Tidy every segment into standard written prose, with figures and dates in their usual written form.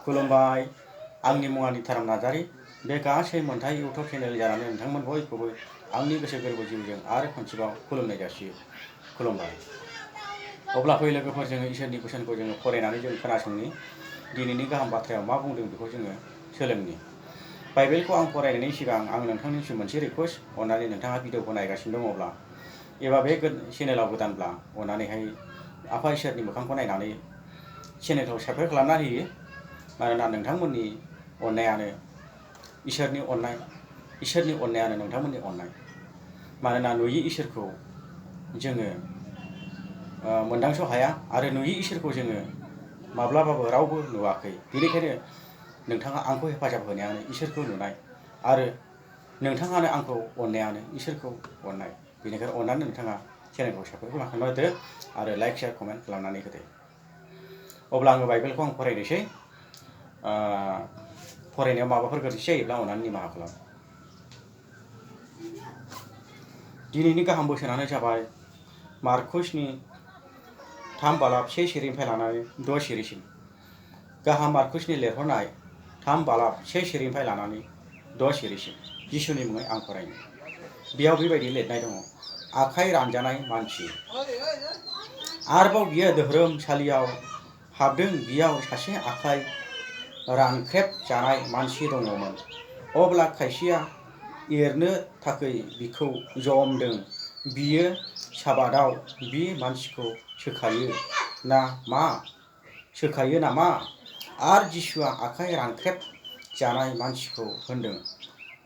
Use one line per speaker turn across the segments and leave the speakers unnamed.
खुलुमबाय आंनि मुङा निथाराम नार्जारी बे गासै मोनथाय इउटुब चेनेल जानानै नोंथांमोन बयखौबो आंनि गोसो गोरबो जिउजों आरो खनसेबाव खुलुमनाय जासियो खुलुमबाय। अब्ला फै लोगोफोर जोङो इसोरनि बोसोनखौ जोङो फरायनानै जों खोनासंनि दिनैनि गाहाम बाथ्रायाव मा बुंदों बेखौ जोङो सोलोंनि। बाइबेलखौ आं फरायनायनि सिगां आं नोंथांनिसिम मोनसे रिक्वेस्ट अननानै नोंथाङा भिडिअखौ नायगासिनो दङब्ला एबा बे चेनेलाव गोदानब्ला अननानैहाय आफा इसोरनि मोखांखौ नायनानै चेनेलखौ साबस्क्राइब खालामना होयो। मानोना नोंथांमोननि अननायानो इसोरनि अननायानो नोंथांमोननि अननाय। मानोना नुयि इसोरखौ जोङो मोनदांस' हाया आरो नुयि इसोरखौ जोङो माब्लाबाबो रावबो नुवाखै। बेनिखायनो नोंथाङा आंखौ हेफाजाब होनायानो इसोरखौ नुनाय आरो नोंथाङानो आंखौ अननायानो इसोरखौ अननाय। बेनिखायनो अननानै नोंथाङा चेनेलखौ साबस्क्राइब खालामना होदो आरो लाइक शेयार कमेन्ट खालामनानै होदो। अब्ला आङो बाइबेलखौ आं फरायनोसै। फरायनायाव माबाफोर गोरोन्थि जायोब्ला अननानै निमाहा खालाम। दिनैनि गाहाम बोसोनानो जाबाय मार्कुसनि 3:1 लानानै 6 सिरिसिम। गाहाम मार्कुसनि लिरहरनाय 3:1 लानानै 6 सिरिसिम जिसुनि मुङै आं फरायनो। बेयाव बेबायदि लिरनाय दङ, आखाइ रानजानाय मानसि। आरोबाव बियो धोरोमसालियाव हाबदों, बियाव सासे आखाइ रानख्रेब जानाय मानसि दङमोन। अब्ला खायसेया एरनो थाखै बिखौ जमदों, बियो साबादाव बि मानसिखौ सोखायो नामा? आरो जिसुआ आखाइ रानख्रेब जानाय मानसिखौ होनदों,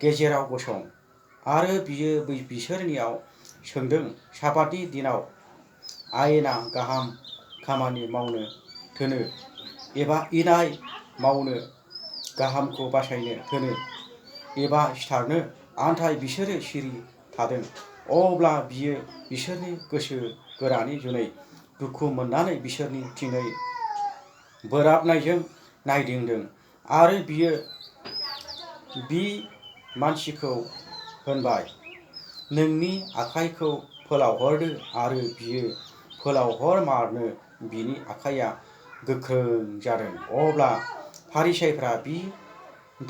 गेजेराव गसं। आरो बियो बिसोरनियाव सोंदों, साबातनि दिनाव आयेना गाहाम खामानि मावनो थोनो एबा इनाय मावनो, गाहामखौ बासायनो थोनो एबा सिथारनो? नाथाय बिसोरो सिरि थादों। अब्ला बियो बिसोरनि गोसो गोरानि जुनै दुखु मोननानै बिसोरनि थिङै बोराबनायजों नायदिंदों आरो बियो बि मानसिखौ होनबाय, नोंनि आखाइखौ फोलावहरदो। आरो बियो फोलावहरमारनो बिनि आखाइया गोख्रों जादों। अब्ला फारिसाइफ्रा बि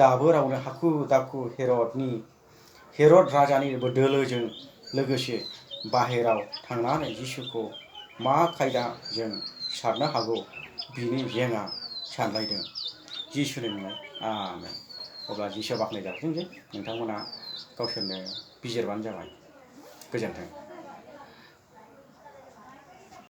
दाबोरावनो हाखु दाखु हेर'द राजानि दोलोजों लोगोसे बाहेराव थांनानै जिसुखौ मा खायदाजों सिथारनो हागौ बिनि जेंना सानलायदों। जिसुनि मुङै आमेन। अब्ला जिसुआ बाख्नाय जाथोंसै। नोंथांमोना गावसोरनो बिजिरबानो जाबाय। गोजोन्थों।